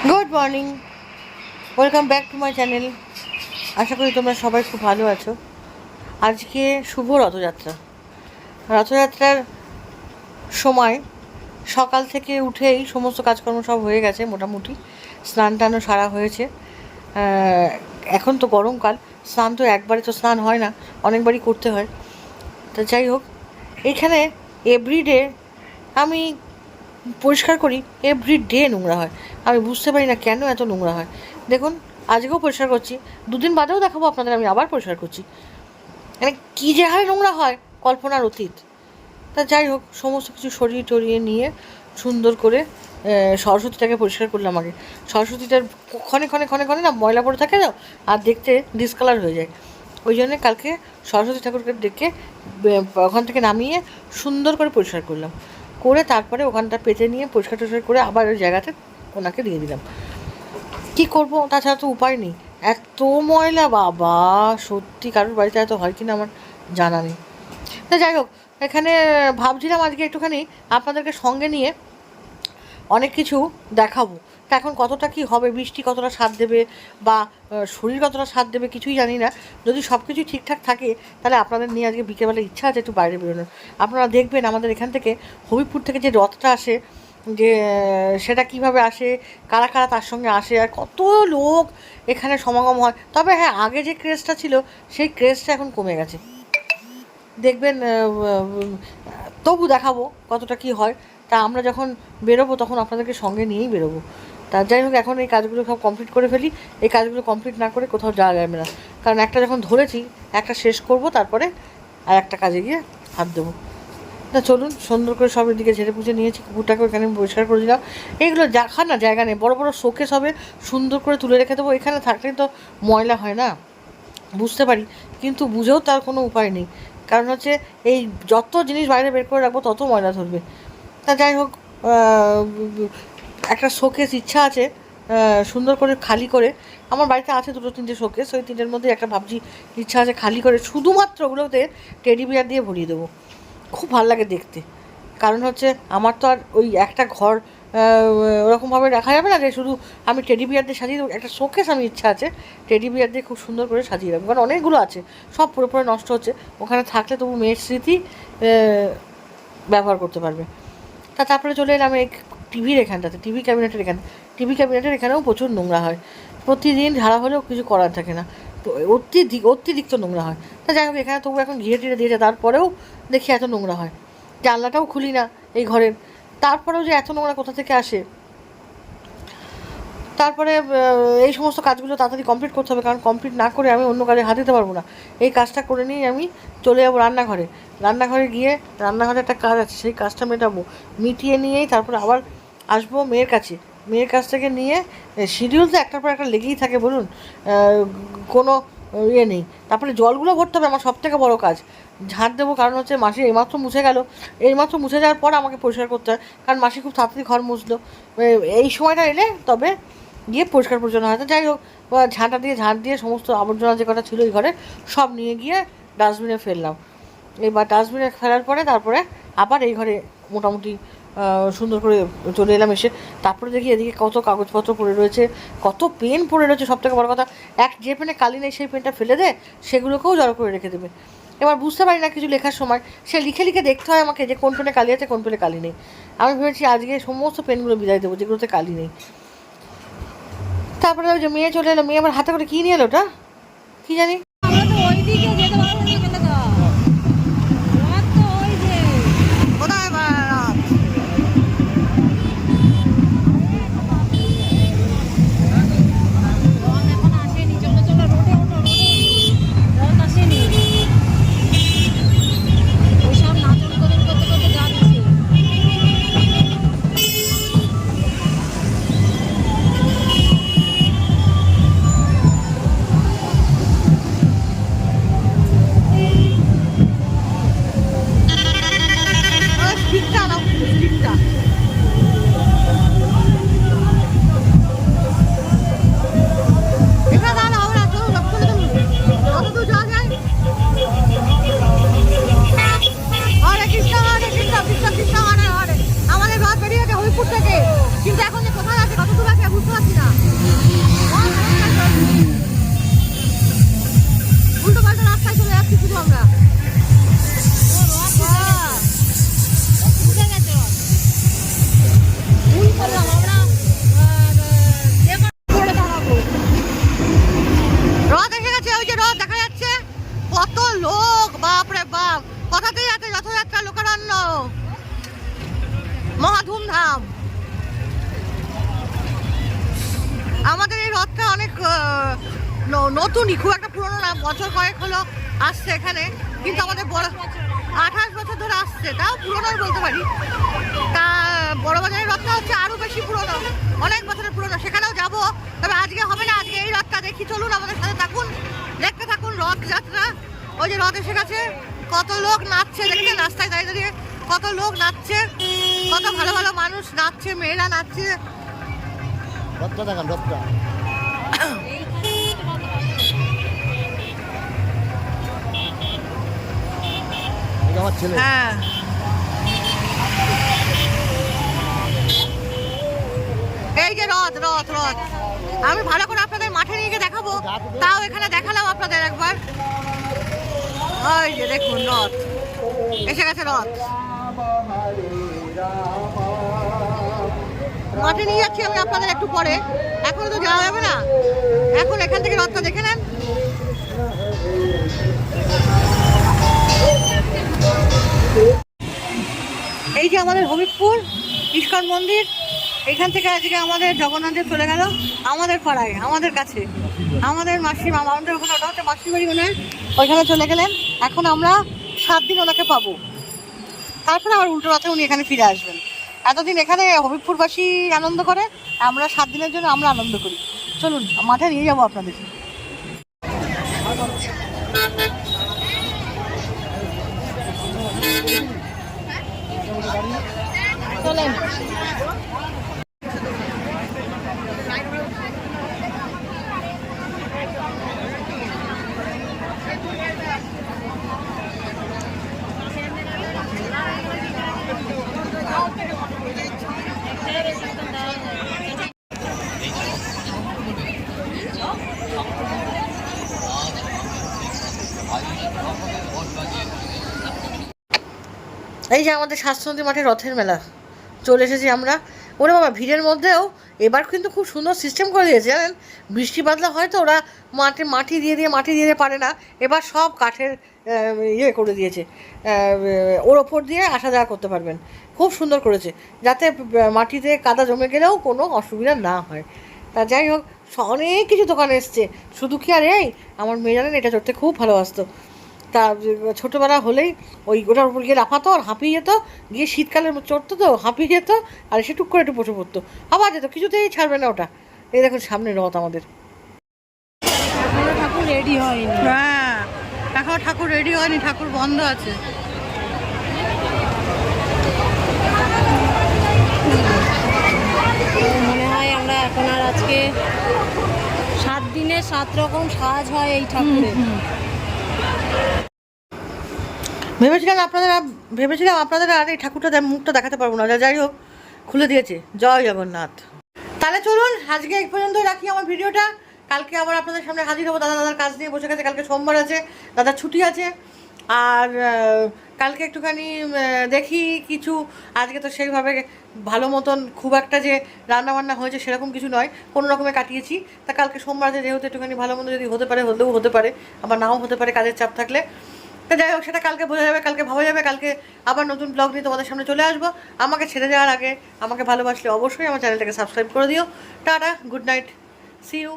Good morning, welcome back to my channel. আশা করি তোমরা সবাই খুব ভালো আছো। আজকে শুভ রথযাত্রা। রথযাত্রার সময় সকাল থেকে উঠেই সমস্ত কাজকর্ম সব হয়ে গেছে মোটামুটি। স্নান টানও সারা হয়েছে। এখন তো গরমকাল, স্নান তো একবারে তো স্নান হয় না, অনেকবারই করতে হয়। তো যাই হোক, এখানে এভরিডে আমি পরিষ্কার করি, এভরিডে নোংরা হয়। আমি বুঝতে পারি না কেন এত নোংরা হয়। দেখুন, আজকেও পরিষ্কার করছি, দুদিন বাদেও দেখাবো আপনাদের আমি আবার পরিষ্কার করছি। মানে কী যে হারে নোংরা হয় কল্পনার অতীত। তা যাই হোক, সমস্ত কিছু সরিয়ে টরিয়ে নিয়ে সুন্দর করে সরস্বতীটাকে পরিষ্কার করলাম আগে। সরস্বতীটার ক্ষণে ক্ষণে ক্ষণে ক্ষণে না ময়লা পড়ে থাকে না, আর দেখতে ডিসকালার হয়ে যায়। ওই জন্যে কালকে সরস্বতী ঠাকুরকে ডেকে ওখান থেকে নামিয়ে সুন্দর করে পরিষ্কার করলাম, করে তারপরে ওখানটা পেতে নিয়ে পরিষ্কার টরিষ্কার করে আবার ওই জায়গাতে ওনাকে দিয়ে দিলাম। কী করবো, তাছাড়া তো উপায় নেই। এত ময়লা, বাবা সত্যি কারোর বাড়িতে এত হয় কিনা আমার জানা নেই। তা যাই হোক, এখানে ভাবছিলাম আজকে একটুখানি আপনাদেরকে সঙ্গে নিয়ে অনেক কিছু দেখাবো। তা এখন কতটা কি হবে, বৃষ্টি কতটা সাথ দেবে বা শরীর কতটা সাথ দেবে কিছুই জানি না। যদি সব কিছুই ঠিকঠাক থাকে তাহলে আপনাদের নিয়ে আজকে বিকেলবেলা ইচ্ছা আছে একটু বাইরে বেরোনোর। আপনারা দেখবেন আমাদের এখান থেকে হবিপুর থেকে যে রথটা আসে, যে সেটা কিভাবে আসে, কারা কারা তার সঙ্গে আসে, আর কত লোক এখানে সমাগম হয়। তবে হ্যাঁ, আগে যে ক্রেজটা ছিল সেই ক্রেজটা এখন কমে গেছে। দেখবেন, তবু দেখাবো কতটা কি হয়। তা আমরা যখন বেরোবো তখন আপনাদেরকে সঙ্গে নিয়েই বেরোবো। তা যাই হোক, এখন এই কাজগুলো সব কমপ্লিট করে ফেলি। এই কাজগুলো কমপ্লিট না করে কোথাও যাওয়া যাবে না, কারণ একটা যখন ধরেছি একটা শেষ করব, তারপরে আর একটা কাজে গিয়ে হাত দেবো। তা চলুন, সুন্দর করে সব এদিকে ঝেড়ে পুজে নিয়েছি, কুকুরটাকে ওখানে পরিষ্কার করে দিলাম। এইগুলো দেখার না জায়গা নেই, বড় বড় শোকেস হবে, সুন্দর করে তুলে রেখে দেবো। এখানে থাকলে তো ময়লা হয় না, বুঝতে পারি, কিন্তু বুঝেও তার কোনো উপায় নেই। কারণ হচ্ছে এই যত জিনিস বাইরে বের করে রাখবো তত ময়লা ধরবে। তা যাই হোক, একটা শোকেস ইচ্ছা আছে সুন্দর করে খালি করে। আমার বাড়িতে আছে দুটো তিনটে শোকেস, ওই তিনটের মধ্যে একটা ভাবছি ইচ্ছা আছে খালি করে শুধুমাত্র ওগুলোতে টেডি বিয়ার দিয়ে ভরিয়ে দেবো। খুব ভালো লাগে দেখতে। কারণ হচ্ছে আমার তো আর ওই একটা ঘর ওরকমভাবে রাখা যাবে না যে শুধু আমি টেডি বিয়ার দিয়ে সাজিয়ে দেবো। একটা শোকেস আমি ইচ্ছা আছে টেডি বিয়ার দিয়ে খুব সুন্দর করে সাজিয়ে রাখবো, কারণ অনেকগুলো আছে, সব পুরোপুরি নষ্ট হচ্ছে। ওখানে থাকলে তবু মেয়ের স্মৃতি ব্যবহার করতে পারবে। তারপরে চলে এলাম এই টিভির এখানটাতে, টিভি ক্যাবিনেটের এখানেও প্রচুর নোংরা হয়। প্রতিদিন ঝাড়া হলেও কিছু করার থাকে না, অতিরিক্ত নোংরা হয়। তা যাই হোক, এখানে তবু এখন ঘিরে টিরে দিয়েছে, তারপরেও দেখি এত নোংরা হয়। জানলাটাও খুলি না এই ঘরের, তারপরেও যে এত নোংরা কোথা থেকে আসে। তারপরে এই সমস্ত কাজগুলো তাড়াতাড়ি কমপ্লিট করতে হবে, কারণ কমপ্লিট না করে আমি অন্য কাজে হাত দিতে পারবো না। এই কাজটা করে নিয়েই আমি চলে যাবো রান্নাঘরে গিয়ে রান্নাঘরে একটা কাজ আছে, সেই কাজটা মিটিয়ে নিয়েই তারপরে আবার আসবো মেয়ের কাছ থেকে নিয়ে। শিডিউল তো একটার পর একটা লেগেই থাকে বলুন, কোনো ইয়ে নেই। তারপরে জলগুলো ভরতে হবে, আমার সবথেকে বড় কাজ। ঝাঁট দেবো, কারণ হচ্ছে মাসি এইমাত্র মুছে যাওয়ার পর আমাকে পরিষ্কার করতে হয়, কারণ মাসি খুব তাড়াতাড়ি ঘর মুছলো। এই সময়টা এলে তবে গিয়ে পরিষ্কার পরিচ্ছন্ন হয়। তো যাই হোক, ঝাঁট দিয়ে সমস্ত আবর্জনা যে কটা ছিল এই ঘরে সব নিয়ে গিয়ে ডাস্টবিনে ফেললাম। এবার ডাস্টবিনে ফেলার পরে তারপরে আবার এই ঘরে মোটামুটি সুন্দর করে চলে এলাম। এসে তারপরে দেখি এদিকে কত কাগজপত্র পড়ে রয়েছে, কত পেন পড়ে রয়েছে। সবথেকে বড় কথা, যে পেনে কালি নেই সেই পেনটা ফেলে দে, সেগুলোকেও জড়ো করে রেখে দেবে। এবার বুঝতে পারি না কিছু লেখার সময়, সে লিখে দেখতে হয় আমাকে যে কোন পেনে কালি আছে কোন পেনে কালি নেই। আমি ভেবেছি আজকে সমস্ত পেনগুলো বিদায় দেবো যেগুলোতে কালি নেই। তারপরে ওই যে মেয়ে চলে এলো, মেয়ে আমার হাতে করে কী নিয়ে এলো, ওটা কী জানি। অনেক নতুনই, খুব একটা পুরোনো না, বছর কয়েক হলো আসছে এখানে, কিন্তু আমাদের বড় 28 বছর ধরে আসছে, তাও পুরোনোই বলতে পারি। তা বড়বাজারের রথটা হচ্ছে আরও বেশি পুরোনো, অনেক বছরের পুরোনো, সেখানেও যাব। তবে আজকে হবে না, আজকে এই রথটা দেখি, চলুন আমাদের সাথে থাকুন, দেখতে থাকুন রথযাত্রা। ওই যে রথ এসে গেছে, কত লোক নাচছে, দেখতে রাস্তায় দাঁড়িয়ে দাঁড়িয়ে কত লোক নাচছে, কত ভালো ভালো মানুষ নাচছে, মেয়েরা নাচছে। রথটা দেখান, রথটা। আমার ছেলে। হ্যাঁ, এই যে রথ রথ রথ, আমি ভালো করে আপনাদের মাঠে নিয়ে গিয়ে দেখাবো, তাও এখানে দেখালাম আপনাদের একবার। ওই যে দেখুন রথ এসে গেছে, রথ মাঠে নিয়ে যাচ্ছি আমি আপনাদের একটু পরে, এখনো তো যাওয়া যাবে না, এখন এখান থেকে রথটা দেখে নেন। এই যে আমাদের হবিবপুর ইস্কন মন্দির, এখান থেকে আজকে আমাদের জগন্নাথদেব চলে গেল আমাদের পাড়ায়, আমাদের কাছে, আমাদের মাসিমা, আমাদের ওখানে, ওটা হচ্ছে মাসির বাড়ি মনে হয়, ওইখানে চলে গেলেন। এখন আমরা 7 দিন ওনাকে পাবো, তারপরে আবার উল্টো রথে উনি এখানে ফিরে আসবেন। এতদিন এখানে হবিবপুরবাসী আনন্দ করে, আমরা 7 দিনের জন্য আমরা আনন্দ করি। চলুন মাঠে নিয়ে যাবো আপনাদের। চলেন। এই যে আমাদের শাস্ত্রনদী মাঠে রথের মেলা, চলে এসেছি আমরা। ওরা বাবা, ভিড়ের মধ্যেও এবার কিন্তু খুব সুন্দর সিস্টেম করে দিয়েছে জানেন, বৃষ্টি বাদলা হয় তো ওরা মাটি দিয়ে পারে না, এবার সব কাঠের ইয়ে করে দিয়েছে, ওর ওপর দিয়ে আসা যাওয়া করতে পারবেন, খুব সুন্দর করেছে, যাতে মাটিতে কাদা জমে গেলেও কোনো অসুবিধা না হয়। তা যাই হোক, অনেক কিছু দোকান এসছে, শুধু কি আর এই আমার মেয়ে জানেন এটা চড়তে খুব ভালোবাসতো, তা ছোটোবেলা হলেই ওই ওটার উপর গিয়ে লাফাতো আর হাঁপিয়ে যেত, গিয়ে শীতকালের চড়তো তো হাঁপিয়ে যেত, আর এসে টুক করে একটু বসে পড়তো, আবার যেত, কিছুতেই ছাড়বে না ওটা। এই দেখুন সামনে রথ আমাদের। ঠাকুর রেডি হয়নি, হ্যাঁ এখনো ঠাকুর রেডি হয়নি, ঠাকুর বন্ধ আছে। মনে হয় আমরা এখন আর আজকে 7 দিনে 7 রকম সাজ হয় এই ঠাকুরের। ভেবেছিলাম আপনাদের আর এই ঠাকুরটা মুখটা দেখাতে পারবো না, যাই হোক খুলে দিয়েছে। জয় জগন্নাথ। তাহলে চলুন আজকে এই পর্যন্ত রাখি আমার ভিডিওটা, কালকে আবার আপনাদের সামনে হাজির হবো। দাদার কাজ নিয়ে বসে গেছে, কালকে সোমবার আছে, দাদার ছুটি আছে, আর কালকে একটুখানি দেখি কিছু, আজকে তো সেইভাবে ভালো মতন খুব একটা যে রান্নাবান্না হয়েছে সেরকম কিছু নয়, কোনো রকমে কাটিয়েছি। তা কালকে সোমবার আছে যেহেতু, একটুখানি ভালো মন্দ যদি হতে পারে, হলেও হতে পারে, আবার নাও হতে পারে, কাজের চাপ থাকলে। তা যাই হোক, সেটা কালকে বোঝা যাবে, কালকে ভাবা যাবে। কালকে আবার নতুন ব্লগ নিয়ে তোমাদের সামনে চলে আসবো। আমাকে ছেড়ে যাওয়ার আগে আমাকে ভালোবাসলে অবশ্যই আমার চ্যানেলটাকে সাবস্ক্রাইব করে দিও। টাটা, গুড নাইট, সি ইউ।